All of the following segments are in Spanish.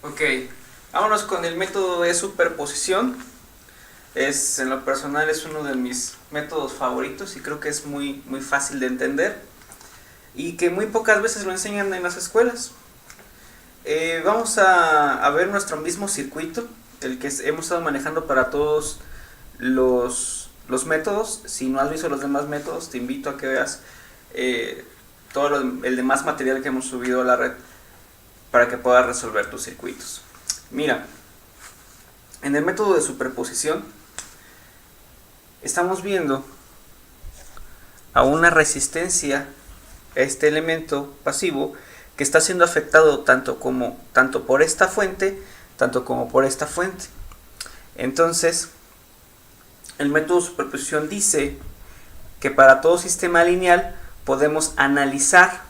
Ok, vámonos con el método de superposición. En lo personal es uno de mis métodos favoritos y creo que es muy fácil de entender y que muy pocas veces lo enseñan en las escuelas. Vamos a ver nuestro mismo circuito, el que hemos estado manejando para todos los métodos. Si no has visto los demás métodos, te invito a que veas todo el demás material que hemos subido a la red para que puedas resolver tus circuitos. Mira, en el método de superposición estamos viendo a una resistencia, este elemento pasivo, que está siendo afectado tanto por esta fuente, tanto como por esta fuente. Entonces, el método de superposición dice que para todo sistema lineal lo podemos analizar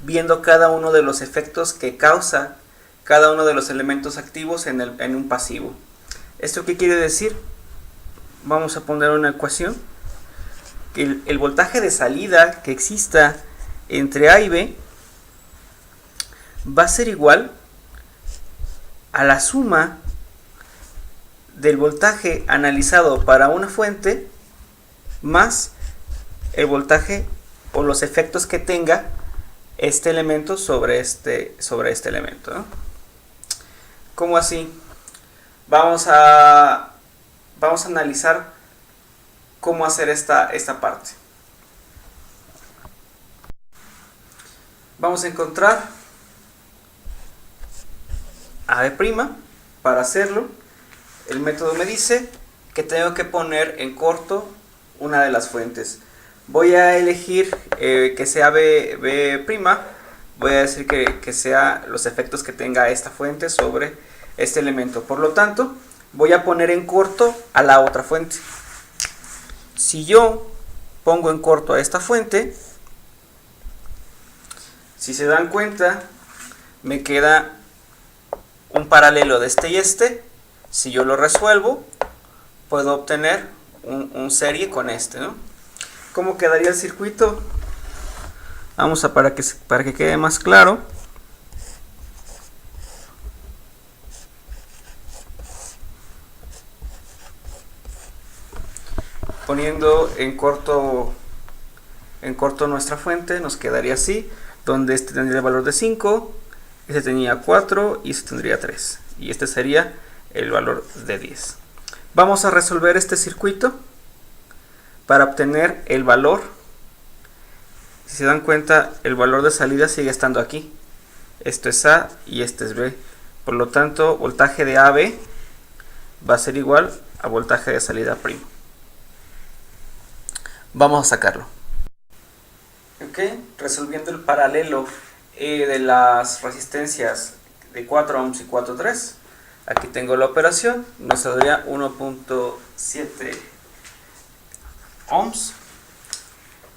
viendo cada uno de los efectos que causa cada uno de los elementos activos en un pasivo. ¿Esto qué quiere decir? Vamos a poner una ecuación. El voltaje de salida que exista entre A y B va a ser igual a la suma del voltaje analizado para una fuente más el voltaje o los efectos que tenga este elemento sobre este elemento, ¿no? ¿Cómo así? Vamos a analizar cómo hacer esta parte. Vamos a encontrar a B'. Para hacerlo, el método me dice que tengo que poner en corto una de las fuentes. Voy a elegir que sea B'. Voy a decir que sea los efectos que tenga esta fuente sobre este elemento. Por lo tanto, voy a poner en corto a la otra fuente. Si yo pongo en corto a esta fuente, si se dan cuenta, me queda un paralelo de este y este. Si yo lo resuelvo, puedo obtener un serie con este, ¿no? ¿Cómo quedaría el circuito? Vamos a para que quede más claro. Poniendo en corto nuestra fuente, nos quedaría así, donde este tendría el valor de 5, este tenía 4 y este tendría 3. Y este sería el valor de 10. Vamos a resolver este circuito para obtener el valor. Si se dan cuenta, el valor de salida sigue estando aquí. Esto es A y este es B. Por lo tanto, voltaje de AB va a ser igual a voltaje de salida primo. Vamos a sacarlo. Ok, resolviendo el paralelo de las resistencias de 4 ohms y 4.3. Aquí tengo la operación, nos saldría 1.7 ohms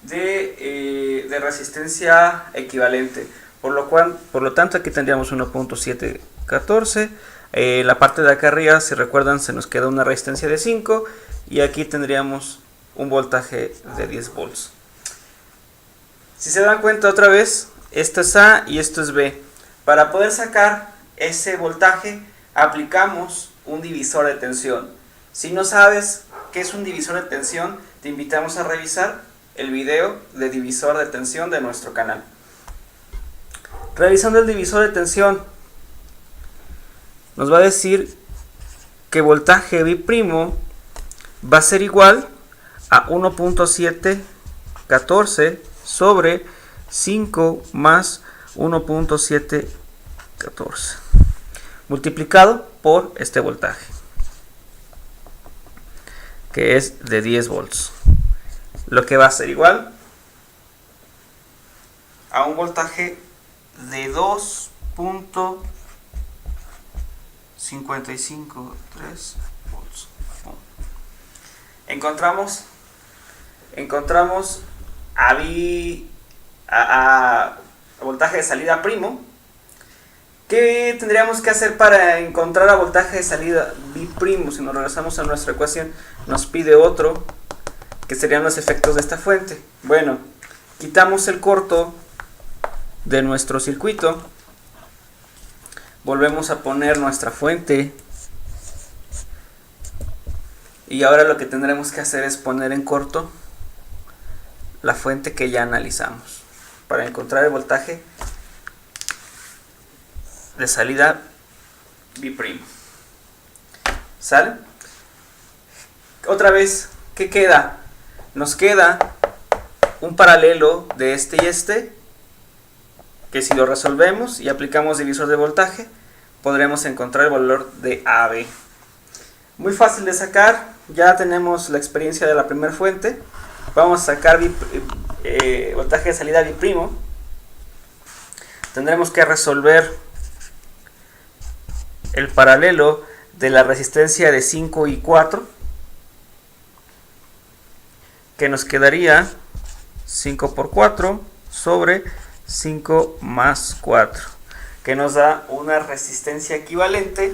de resistencia equivalente. Por lo tanto, aquí tendríamos 1.714. La parte de acá arriba, si recuerdan, se nos queda una resistencia de 5 y aquí tendríamos un voltaje de 10 volts. Si se dan cuenta otra vez, esto es A y esto es B. Para poder sacar ese voltaje, aplicamos un divisor de tensión. Si no sabes qué es un divisor de tensión, te invitamos a revisar el video de divisor de tensión de nuestro canal. Revisando el divisor de tensión, nos va a decir que voltaje B' va a ser igual a 1.714 sobre 5 más 1.714 multiplicado por este voltaje, que es de 10 volts, lo que va a ser igual a un voltaje de 2.553 volts. Encontramos a voltaje de salida primo. ¿Qué tendríamos que hacer para encontrar a voltaje de salida B'? Si nos regresamos a nuestra ecuación, nos pide otro, que serían los efectos de esta fuente. Bueno, quitamos el corto de nuestro circuito. Volvemos a poner nuestra fuente. Y ahora lo que tendremos que hacer es poner en corto la fuente que ya analizamos para encontrar el voltaje de salida B'. ¿Sale? Otra vez, ¿qué queda? Nos queda un paralelo de este y este, que si lo resolvemos y aplicamos divisor de voltaje, podremos encontrar el valor de AB. Muy fácil de sacar, ya tenemos la experiencia de la primera fuente. Vamos a sacar voltaje de salida B'. Tendremos que resolver el paralelo de la resistencia de 5 y 4, que nos quedaría 5 por 4 sobre 5 más 4, que nos da una resistencia equivalente.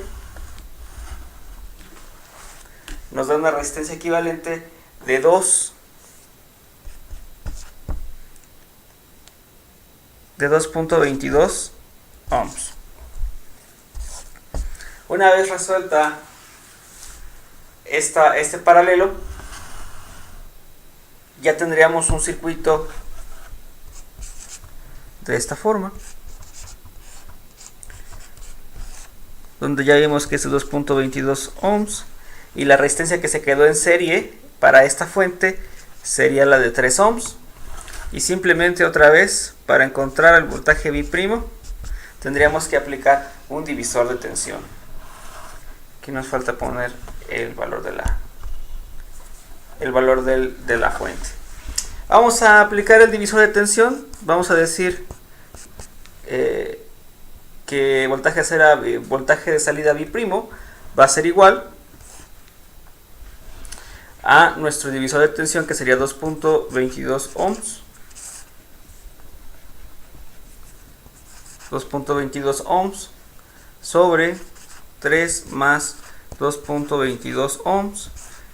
Nos da una resistencia equivalente de 2.22 ohms. Una vez resuelta este paralelo, ya tendríamos un circuito de esta forma, donde ya vimos que es 2.22 ohms y la resistencia que se quedó en serie para esta fuente sería la de 3 ohms. Y simplemente otra vez, para encontrar el voltaje B', tendríamos que aplicar un divisor de tensión. Aquí nos falta poner el valor de la fuente. Vamos a aplicar el divisor de tensión. Vamos a decir que voltaje de salida B' va a ser igual a nuestro divisor de tensión, que sería 2.22 ohms. 2.22 ohms sobre 3 más 2.22 ohms,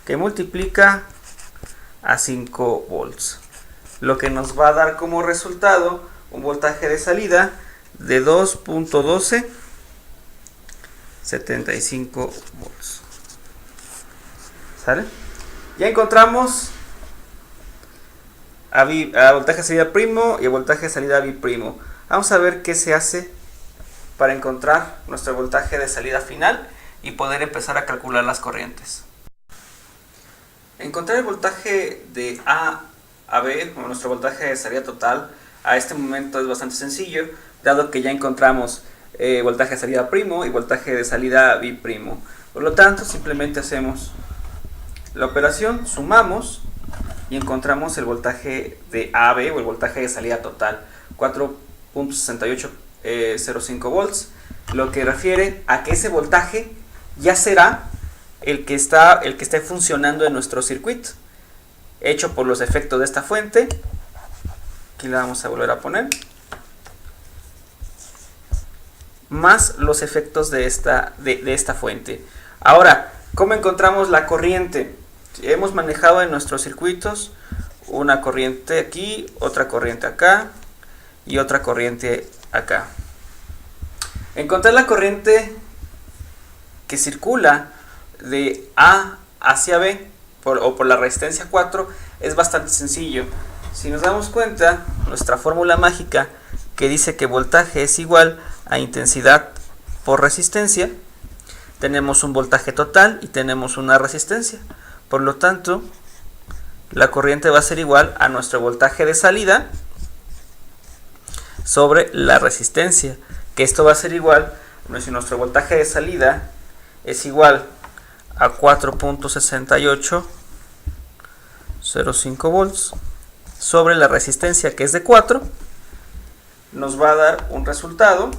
que multiplica a 5 volts, lo que nos va a dar como resultado un voltaje de salida de 2.1275 volts. ¿Sale? Ya encontramos a voltaje de salida primo y a voltaje de salida B'. Vamos a ver qué se hace para encontrar nuestro voltaje de salida final y poder empezar a calcular las corrientes. Encontrar el voltaje de A a B, o nuestro voltaje de salida total, a este momento es bastante sencillo, dado que ya encontramos voltaje de salida primo y voltaje de salida B'. Por lo tanto, simplemente hacemos la operación, sumamos y encontramos el voltaje de AB, o el voltaje de salida total, 4.6805 volts, lo que refiere a que ese voltaje ya será el que esté funcionando en nuestro circuito, hecho por los efectos de esta fuente. Aquí la vamos a volver a poner, más los efectos de esta fuente. Ahora, ¿cómo encontramos la corriente? Hemos manejado en nuestros circuitos una corriente aquí, otra corriente acá y otra corriente acá. Encontrar la corriente que circula de A hacia B por la resistencia 4 es bastante sencillo. Si nos damos cuenta, nuestra fórmula mágica que dice que voltaje es igual a intensidad por resistencia, tenemos un voltaje total y tenemos una resistencia. Por lo tanto, la corriente va a ser igual a nuestro voltaje de salida sobre la resistencia, que esto va a ser igual, si nuestro voltaje de salida es igual a 4.6805 volts sobre la resistencia, que es de 4, nos va a dar un resultado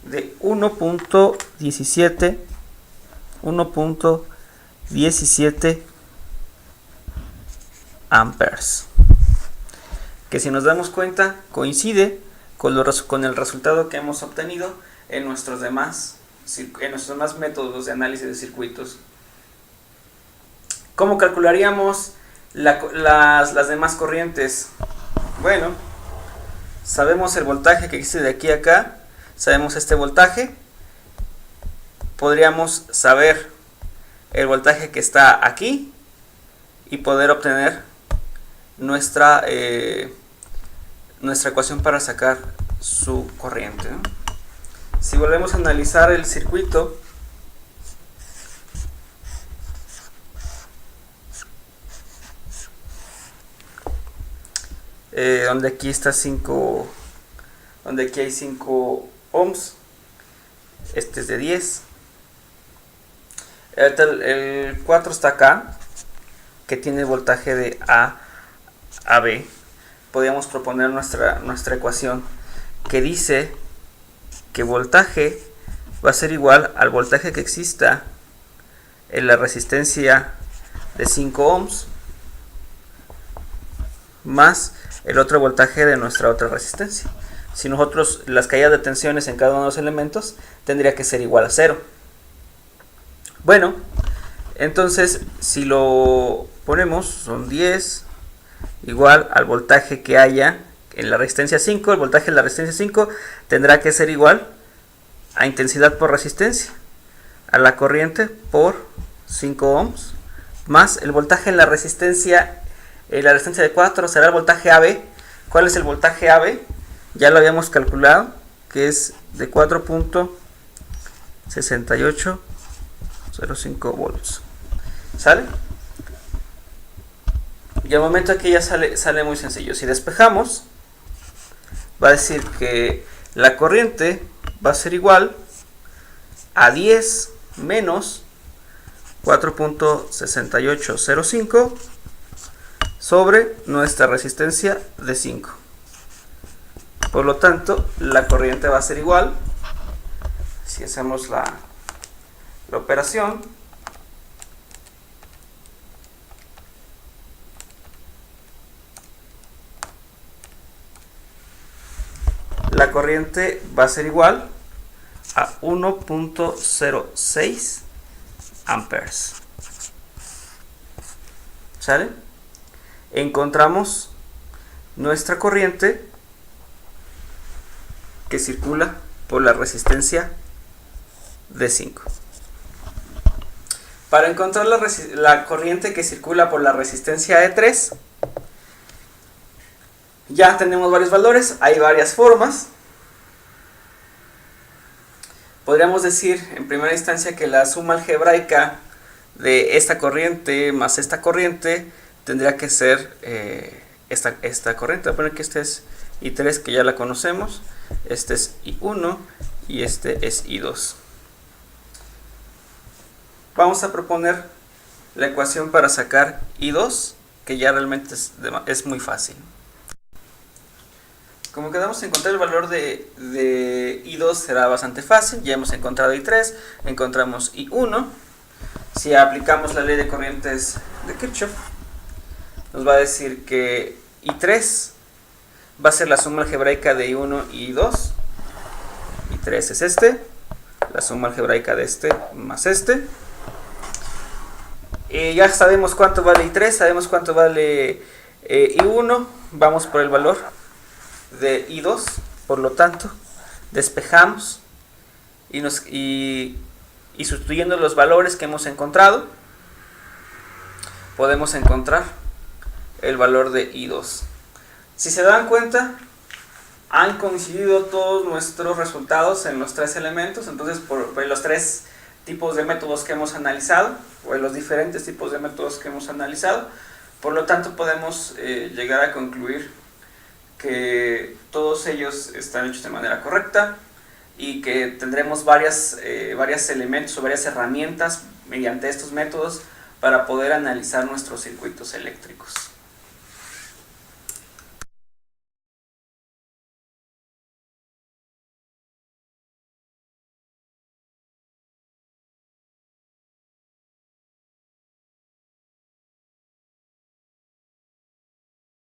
de 1.17 amperes, que si nos damos cuenta coincide con el resultado que hemos obtenido en nuestros demás métodos de análisis de circuitos. ¿Cómo calcularíamos Las demás corrientes, bueno, sabemos el voltaje que existe de aquí a acá, sabemos este voltaje, podríamos saber el voltaje que está aquí y poder obtener nuestra ecuación para sacar su corriente, ¿no? Si volvemos a analizar el circuito, donde aquí está 5, donde aquí hay 5 ohms, este es de 10, el 4 está acá, que tiene voltaje de A a B. Podríamos proponer nuestra ecuación que dice que voltaje va a ser igual al voltaje que exista en la resistencia de 5 ohms más el otro voltaje de nuestra otra resistencia. Si nosotros las caídas de tensiones en cada uno de los elementos tendría que ser igual a 0. Bueno, entonces si lo ponemos, son 10 igual al voltaje que haya en la resistencia 5. El voltaje en la resistencia 5 tendrá que ser igual a intensidad por resistencia, a la corriente por 5 ohms, más el voltaje en la resistencia de 4 será el voltaje AB. ¿Cuál es el voltaje AB? Ya lo habíamos calculado, que es de 4.6805 volts. ¿Sale? Y al momento aquí ya sale muy sencillo. Si despejamos, va a decir que la corriente va a ser igual a 10 menos 4.6805 sobre nuestra resistencia de 5. Por lo tanto, la corriente va a ser igual, si hacemos la operación, la corriente va a ser igual a 1.06 amperes. ¿Sale? Encontramos nuestra corriente que circula por la resistencia de 5. Para encontrar la corriente que circula por la resistencia de 3, ya tenemos varios valores, hay varias formas. Podríamos decir en primera instancia que la suma algebraica de esta corriente más esta corriente tendría que ser esta corriente. Voy a poner que este es I3, que ya la conocemos, este es I1 y este es I2. Vamos a proponer la ecuación para sacar I2, que ya realmente es muy fácil. Como quedamos en encontrar el valor de I2 será bastante fácil. Ya hemos encontrado I3, encontramos I1. Si aplicamos la ley de corrientes de Kirchhoff, nos va a decir que I3 va a ser la suma algebraica de I1 y I2. I3 es este, la suma algebraica de este más este. Ya sabemos cuánto vale I3, sabemos cuánto vale I1. Vamos por el valor de I2, por lo tanto despejamos y sustituyendo los valores que hemos encontrado podemos encontrar el valor de I2. Si se dan cuenta, han coincidido todos nuestros resultados en los tres elementos. Entonces por los tres tipos de métodos que hemos analizado, o en los diferentes tipos de métodos que hemos analizado, por lo tanto podemos llegar a concluir que todos ellos están hechos de manera correcta y que tendremos varios elementos o varias herramientas mediante estos métodos para poder analizar nuestros circuitos eléctricos.